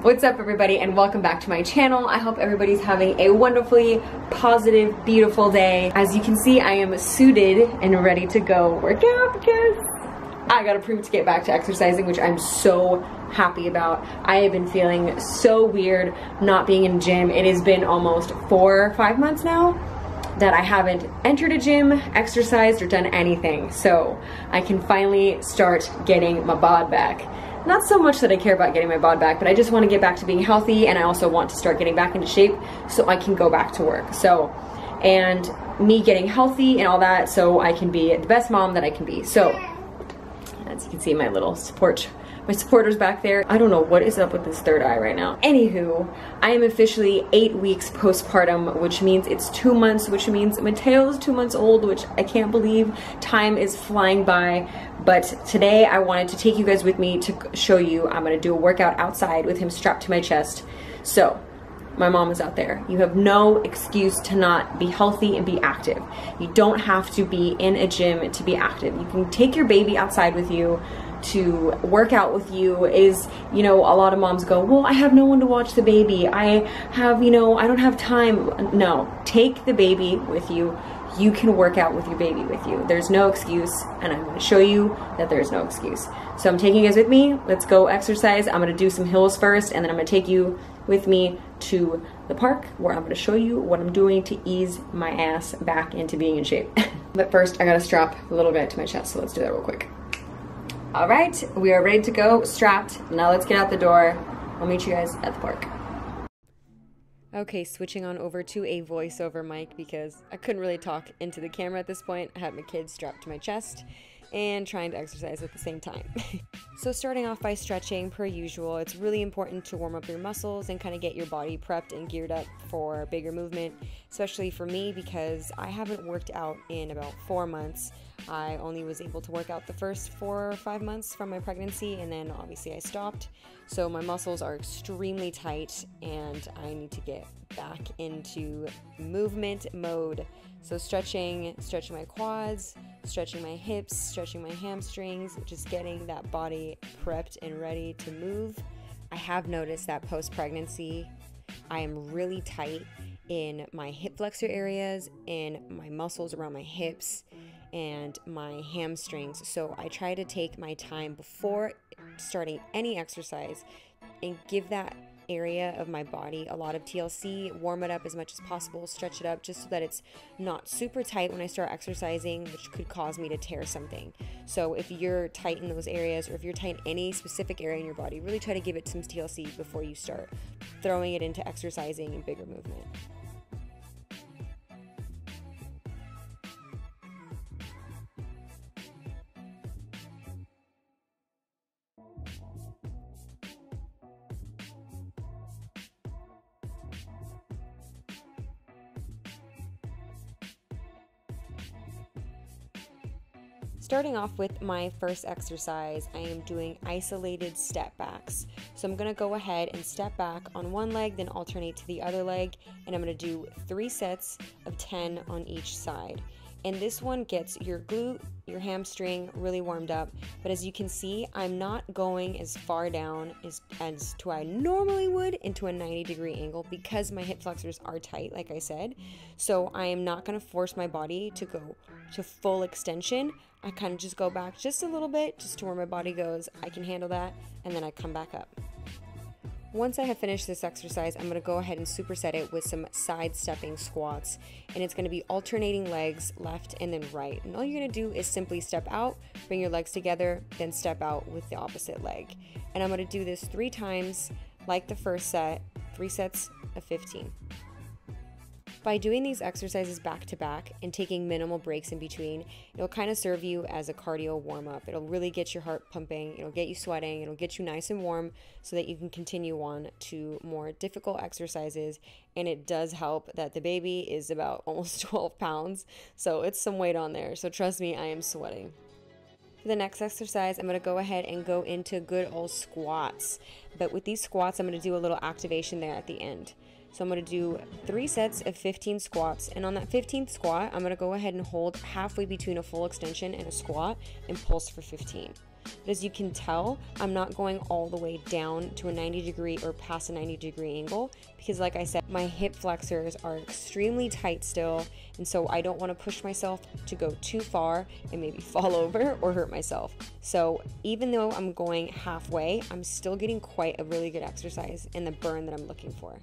What's up everybody and welcome back to my channel. I hope everybody's having a wonderfully positive, beautiful day. As you can see, I am suited and ready to go work out because I got approved to get back to exercising, which I'm so happy about. I have been feeling so weird not being in the gym. It has been almost 4 or 5 months now that I haven't entered a gym, exercised, or done anything. So I can finally start getting my bod back. Not so much that I care about getting my bod back, but I just want to get back to being healthy, and I also want to start getting back into shape so I can go back to work. So, and me getting healthy and all that so I can be the best mom that I can be. So, as you can see, my little supporters back there. I don't know what is up with this third eye right now. Anywho, I am officially 8 weeks postpartum, which means it's 2 months, which means Mateo is 2 months old, which I can't believe. Time is flying by. But today I wanted to take you guys with me to show you. I'm gonna do a workout outside with him strapped to my chest. So, my mom is out there. You have no excuse to not be healthy and be active. You don't have to be in a gym to be active. You can take your baby outside with you to work out with you. Is, you know, a lot of moms go, well, I have no one to watch the baby. I have, you know, I don't have time. No, take the baby with you. You can work out with your baby with you. There's no excuse, and I'm gonna show you that there's no excuse. So I'm taking you guys with me. Let's go exercise. I'm gonna do some hills first, and then I'm gonna take you with me to the park where I'm gonna show you what I'm doing to ease my ass back into being in shape. But first, I gotta strap a little bit to my chest, so let's do that real quick. All right, we are ready to go, strapped. Now let's get out the door. I'll meet you guys at the park. Okay, switching on over to a voiceover mic because I couldn't really talk into the camera at this point. I had my kids strapped to my chest and trying to exercise at the same time. So starting off by stretching per usual. It's really important to warm up your muscles and kind of get your body prepped and geared up for bigger movement, especially for me because I haven't worked out in about 4 months. I only was able to work out the first 4 or 5 months from my pregnancy, and then obviously I stopped. So my muscles are extremely tight and I need to get back into movement mode. So stretching my quads, stretching my hips, stretching my hamstrings, just getting that body prepped and ready to move. I have noticed that post-pregnancy, I am really tight in my hip flexor areas and my muscles around my hips and my hamstrings. So I try to take my time before starting any exercise and give that area of my body a lot of TLC, warm it up as much as possible, stretch it up just so that it's not super tight when I start exercising, which could cause me to tear something. So if you're tight in those areas, or if you're tight in any specific area in your body, really try to give it some TLC before you start throwing it into exercising and bigger movement. Starting off with my first exercise, I am doing isolated step backs. So I'm gonna go ahead and step back on one leg, then alternate to the other leg, and I'm gonna do 3 sets of 10 on each side. And this one gets your glute, your hamstring really warmed up. But as you can see, I'm not going as far down as to I normally would into a 90-degree angle because my hip flexors are tight, like I said. So I am not gonna force my body to go to full extension. I kind of just go back just a little bit, just to where my body goes, I can handle that, and then I come back up. Once I have finished this exercise, I'm going to go ahead and superset it with some side-stepping squats, and it's going to be alternating legs, left and then right. And all you're going to do is simply step out, bring your legs together, then step out with the opposite leg. And I'm going to do this 3 times, like the first set, 3 sets of 15. By doing these exercises back to back and taking minimal breaks in between, it'll kind of serve you as a cardio warm-up. It'll really get your heart pumping, it'll get you sweating, it'll get you nice and warm so that you can continue on to more difficult exercises. And it does help that the baby is about almost 12 pounds, so it's some weight on there. So trust me, I am sweating. For the next exercise, I'm going to go ahead and go into good old squats. But with these squats, I'm going to do a little activation there at the end. So I'm going to do 3 sets of 15 squats, and on that 15th squat, I'm going to go ahead and hold halfway between a full extension and a squat and pulse for 15. But as you can tell, I'm not going all the way down to a 90-degree or past a 90-degree angle because, like I said, my hip flexors are extremely tight still, and so I don't want to push myself to go too far and maybe fall over or hurt myself. So even though I'm going halfway, I'm still getting quite a really good exercise and the burn that I'm looking for.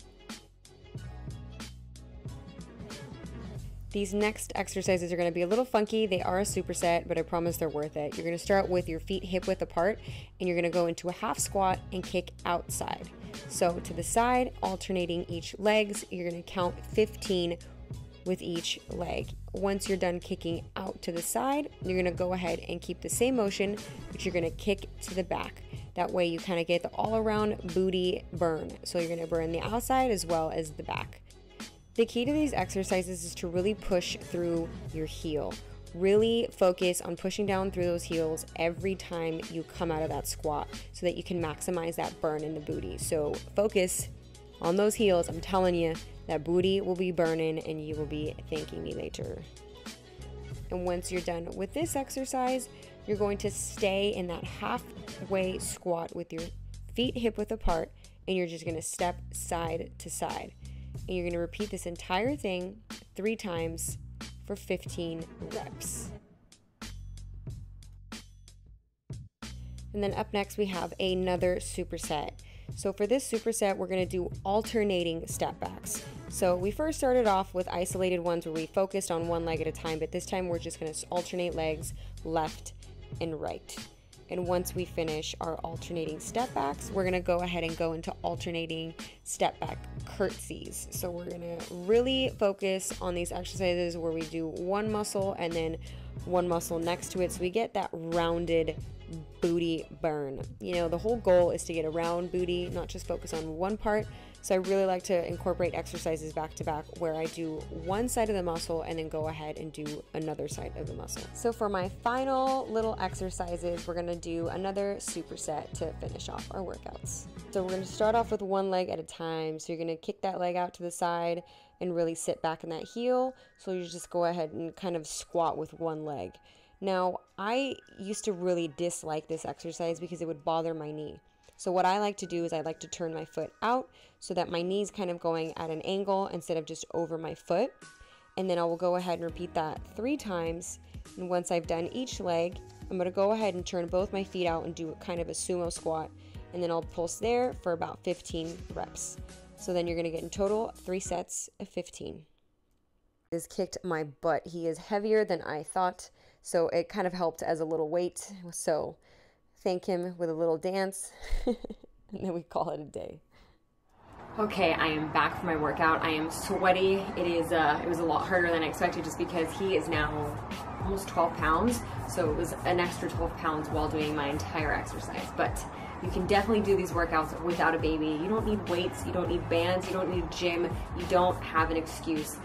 These next exercises are going to be a little funky. They are a superset, but I promise they're worth it. You're going to start with your feet hip width apart, and you're going to go into a half squat and kick outside. So to the side, alternating each legs, you're going to count 15 with each leg. Once you're done kicking out to the side, you're going to go ahead and keep the same motion, but you're going to kick to the back. That way you kind of get the all-around booty burn. So you're going to burn the outside as well as the back. The key to these exercises is to really push through your heel. Really focus on pushing down through those heels every time you come out of that squat so that you can maximize that burn in the booty. So focus on those heels. I'm telling you, that booty will be burning and you will be thanking me later. And once you're done with this exercise, you're going to stay in that halfway squat with your feet hip width apart, and you're just going to step side to side. And you're going to repeat this entire thing 3 times for 15 reps. And then up next we have another superset. So for this superset, we're going to do alternating step backs. So we first started off with isolated ones where we focused on one leg at a time, but this time we're just going to alternate legs left and right. And once we finish our alternating step backs, we're gonna go ahead and go into alternating step back curtsies. So we're gonna really focus on these exercises where we do one muscle and then one muscle next to it, so we get that rounded booty burn. You know, the whole goal is to get a round booty, not just focus on one part. So I really like to incorporate exercises back to back where I do one side of the muscle and then go ahead and do another side of the muscle. So for my final little exercises, we're gonna do another superset to finish off our workouts. So we're gonna start off with one leg at a time. So you're gonna kick that leg out to the side and really sit back in that heel. So you just go ahead and kind of squat with one leg. Now, I used to really dislike this exercise because it would bother my knee. So what I like to do is I like to turn my foot out so that my knee's kind of going at an angle instead of just over my foot. And then I will go ahead and repeat that 3 times. And once I've done each leg, I'm going to go ahead and turn both my feet out and do kind of a sumo squat. And then I'll pulse there for about 15 reps. So then you're going to get in total 3 sets of 15. He has kicked my butt. He is heavier than I thought, so it kind of helped as a little weight. So thank him with a little dance, and then we call it a day. Okay, I am back from my workout. I am sweaty. It was a lot harder than I expected just because he is now almost 12 pounds. So it was an extra 12 pounds while doing my entire exercise. But you can definitely do these workouts without a baby. You don't need weights, you don't need bands, you don't need gym, you don't have an excuse.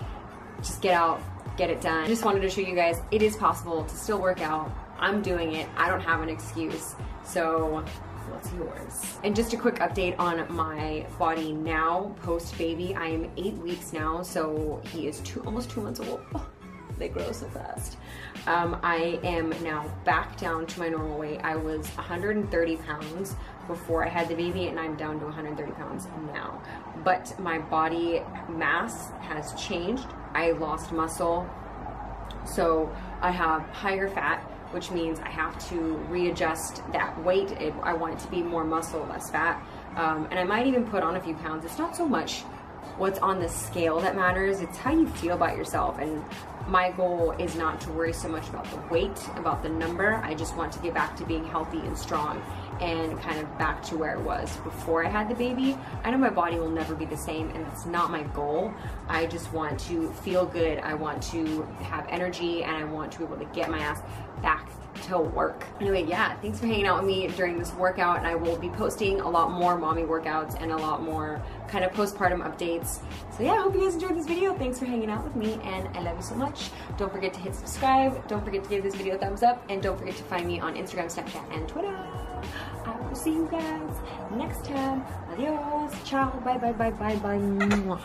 Just get out, get it done. I just wanted to show you guys it is possible to still work out. I'm doing it. I don't have an excuse. So what's yours? And just a quick update on my body now, post-baby. I am 8 weeks now, so he is almost 2 months old. Oh, they grow so fast. I am now back down to my normal weight. I was 130 pounds before I had the baby, and I'm down to 130 pounds now. But my body mass has changed. I lost muscle, so I have higher fat, which means I have to readjust that weight. I want it to be more muscle, less fat. And I might even put on a few pounds. It's not so much what's on the scale that matters, it's how you feel about yourself. And my goal is not to worry so much about the weight, about the number. I just want to get back to being healthy and strong and kind of back to where it was before I had the baby. I know my body will never be the same, and that's not my goal. I just want to feel good. I want to have energy, and I want to be able to get my ass back to work. Anyway, yeah, thanks for hanging out with me during this workout, and I will be posting a lot more mommy workouts and a lot more kind of postpartum updates. So yeah, I hope you guys enjoyed this video. Thanks for hanging out with me, and I love you so much. Don't forget to hit subscribe. Don't forget to give this video a thumbs up, and don't forget to find me on Instagram, Snapchat, and Twitter. I will see you guys next time. Adios. Ciao. Bye, bye, bye, bye, bye. Mwah.